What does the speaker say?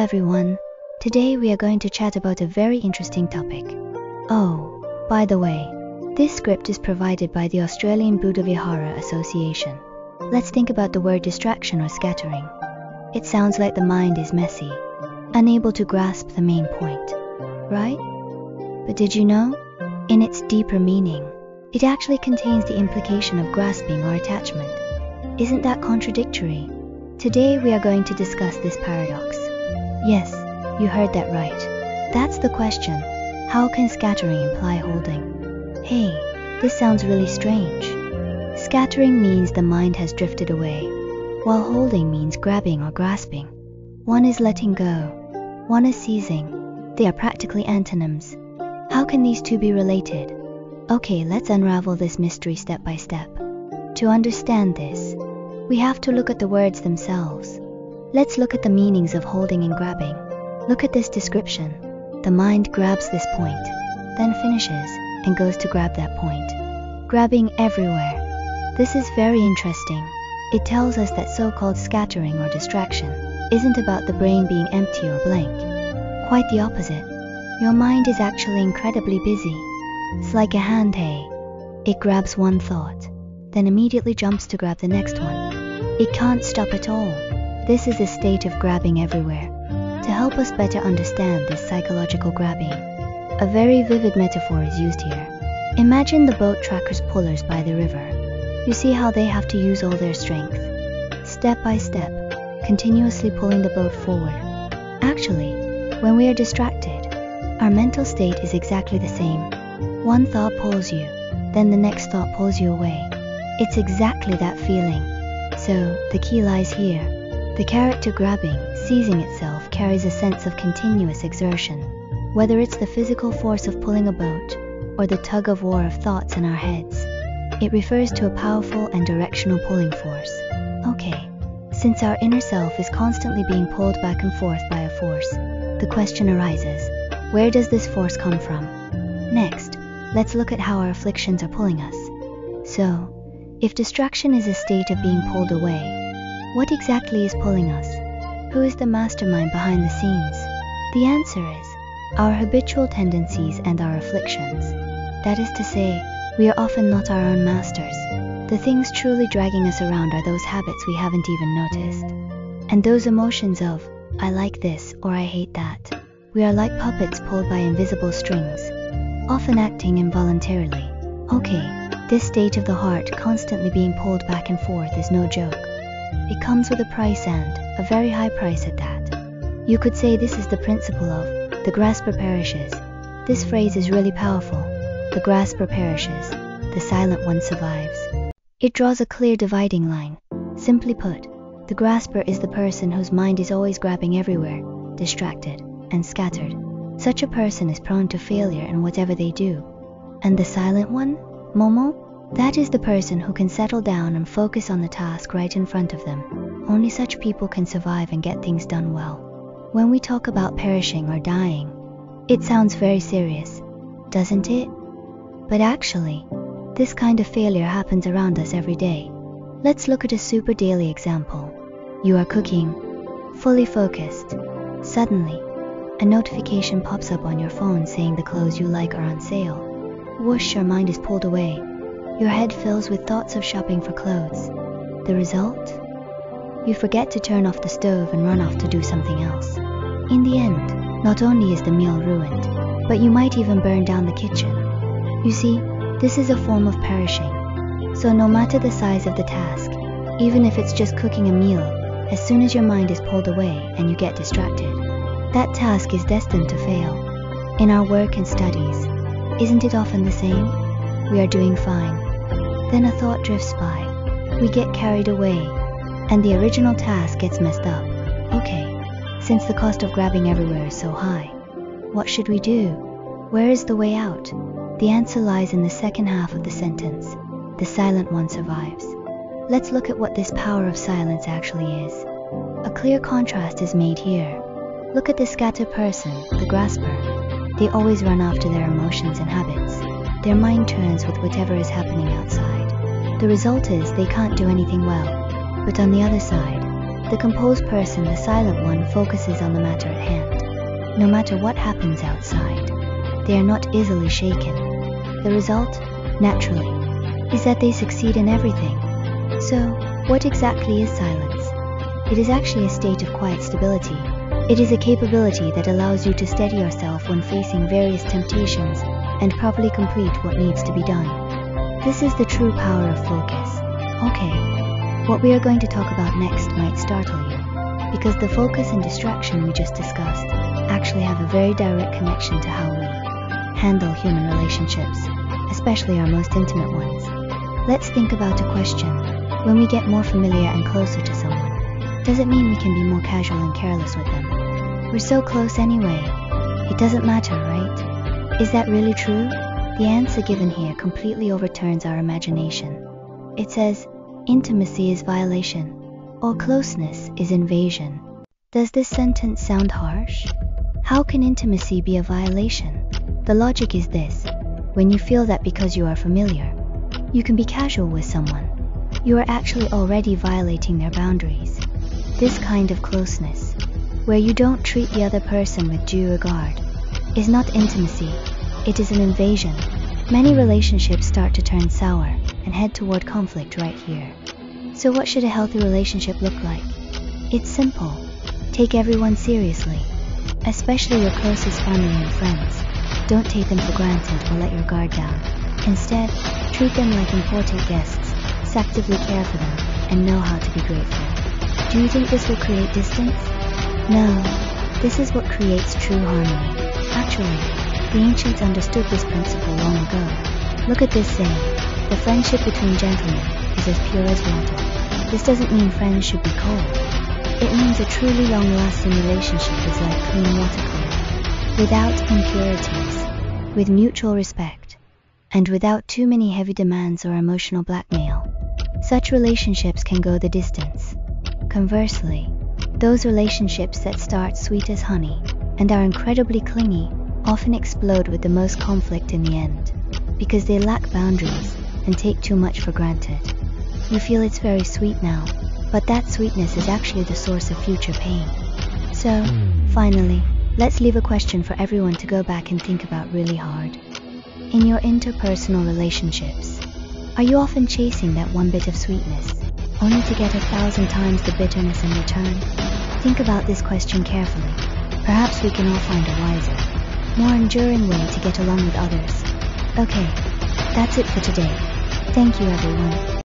everyone. Today we are going to chat about a very interesting topic. Oh, by the way, this script is provided by the Australian Buddha Vihara Association. Let's think about the word distraction or scattering. It sounds like the mind is messy, unable to grasp the main point, right? But did you know? In its deeper meaning, it actually contains the implication of grasping or attachment. Isn't that contradictory? Today we are going to discuss this paradox. Yes, you heard that right. That's the question. How can scattering imply holding? Hey, this sounds really strange. Scattering means the mind has drifted away, while holding means grabbing or grasping. One is letting go, one is seizing. They are practically antonyms. How can these two be related? Okay, let's unravel this mystery step by step. To understand this, we have to look at the words themselves. Let's look at the meanings of holding and grabbing. Look at this description. The mind grabs this point, then finishes and goes to grab that point. Grabbing everywhere. This is very interesting. It tells us that so-called scattering or distraction isn't about the brain being empty or blank. Quite the opposite. Your mind is actually incredibly busy. It's like a hand, hey. It grabs one thought, then immediately jumps to grab the next one. It can't stop at all. This is a state of grabbing everywhere. To help us better understand this psychological grabbing, a very vivid metaphor is used here. Imagine the boat tracker's pullers by the river. You see how they have to use all their strength, step by step, continuously pulling the boat forward. Actually, when we are distracted, our mental state is exactly the same. One thought pulls you, then the next thought pulls you away. It's exactly that feeling. So, the key lies here. The character grabbing, seizing itself carries a sense of continuous exertion. Whether it's the physical force of pulling a boat, or the tug-of-war of thoughts in our heads, it refers to a powerful and directional pulling force. Okay, since our inner self is constantly being pulled back and forth by a force, the question arises, where does this force come from? Next, let's look at how our afflictions are pulling us. So, if distraction is a state of being pulled away, what exactly is pulling us? Who is the mastermind behind the scenes? The answer is our habitual tendencies and our afflictions. That is to say, we are often not our own masters. The things truly dragging us around are those habits we haven't even noticed. And those emotions of, I like this or I hate that. We are like puppets pulled by invisible strings, often acting involuntarily. Okay, this state of the heart constantly being pulled back and forth is no joke. It comes with a price, and a very high price at that. You could say this is the principle of, the grasper perishes. This phrase is really powerful. The grasper perishes, the silent one survives. It draws a clear dividing line. Simply put, the grasper is the person whose mind is always grabbing everywhere, distracted, and scattered. Such a person is prone to failure in whatever they do. And the silent one, Momo? That is the person who can settle down and focus on the task right in front of them. Only such people can survive and get things done well. When we talk about perishing or dying, it sounds very serious, doesn't it? But actually, this kind of failure happens around us every day. Let's look at a super daily example. You are cooking, fully focused. Suddenly, a notification pops up on your phone saying the clothes you like are on sale. Whoosh, your mind is pulled away. Your head fills with thoughts of shopping for clothes. The result? You forget to turn off the stove and run off to do something else. In the end, not only is the meal ruined, but you might even burn down the kitchen. You see, this is a form of perishing. So no matter the size of the task, even if it's just cooking a meal, as soon as your mind is pulled away and you get distracted, that task is destined to fail. In our work and studies, isn't it often the same? We are doing fine. Then a thought drifts by. We get carried away, and the original task gets messed up. Okay, since the cost of grabbing everywhere is so high, what should we do? Where is the way out? The answer lies in the second half of the sentence. The silent one survives. Let's look at what this power of silence actually is. A clear contrast is made here. Look at the scattered person, the grasper. They always run after their emotions and habits. Their mind turns with whatever is happening outside. The result is they can't do anything well. But on the other side, The composed person, the silent one, focuses on the matter at hand. No matter what happens outside, they are not easily shaken. The result, naturally, is that they succeed in everything. So, what exactly is silence? It is actually a state of quiet stability. It is a capability that allows you to steady yourself when facing various temptations and properly complete what needs to be done. This is the true power of focus. Okay, what we are going to talk about next might startle you, because the focus and distraction we just discussed actually have a very direct connection to how we handle human relationships, especially our most intimate ones. Let's think about a question. When we get more familiar and closer to someone, does it mean we can be more casual and careless with them? We're so close anyway. It doesn't matter, right? Is that really true? The answer given here completely overturns our imagination. It says, intimacy is violation, or closeness is invasion. Does this sentence sound harsh? How can intimacy be a violation? The logic is this: when you feel that because you are familiar, you can be casual with someone, you are actually already violating their boundaries. This kind of closeness, where you don't treat the other person with due regard, is not intimacy, it is an invasion. Many relationships start to turn sour and head toward conflict right here. So what should a healthy relationship look like? It's simple. Take everyone seriously, especially your closest family and friends. Don't take them for granted or let your guard down. Instead, treat them like important guests, actively care for them, and know how to be grateful. Do you think this will create distance? No, this is what creates true harmony. Actually, the ancients understood this principle long ago. Look at this saying: the friendship between gentlemen is as pure as water. This doesn't mean friends should be cold. It means a truly long-lasting relationship is like clean water clear, without impurities, with mutual respect, and without too many heavy demands or emotional blackmail. Such relationships can go the distance. Conversely, those relationships that start sweet as honey and are incredibly clingy often explode with the most conflict in the end, because they lack boundaries and take too much for granted. You feel it's very sweet now, but that sweetness is actually the source of future pain. So, finally, let's leave a question for everyone to go back and think about really hard. In your interpersonal relationships, are you often chasing that one bit of sweetness, only to get 1,000 times the bitterness in return? Think about this question carefully. Perhaps we can all find a wiser, more enduring way to get along with others. Okay, that's it for today. Thank you, everyone.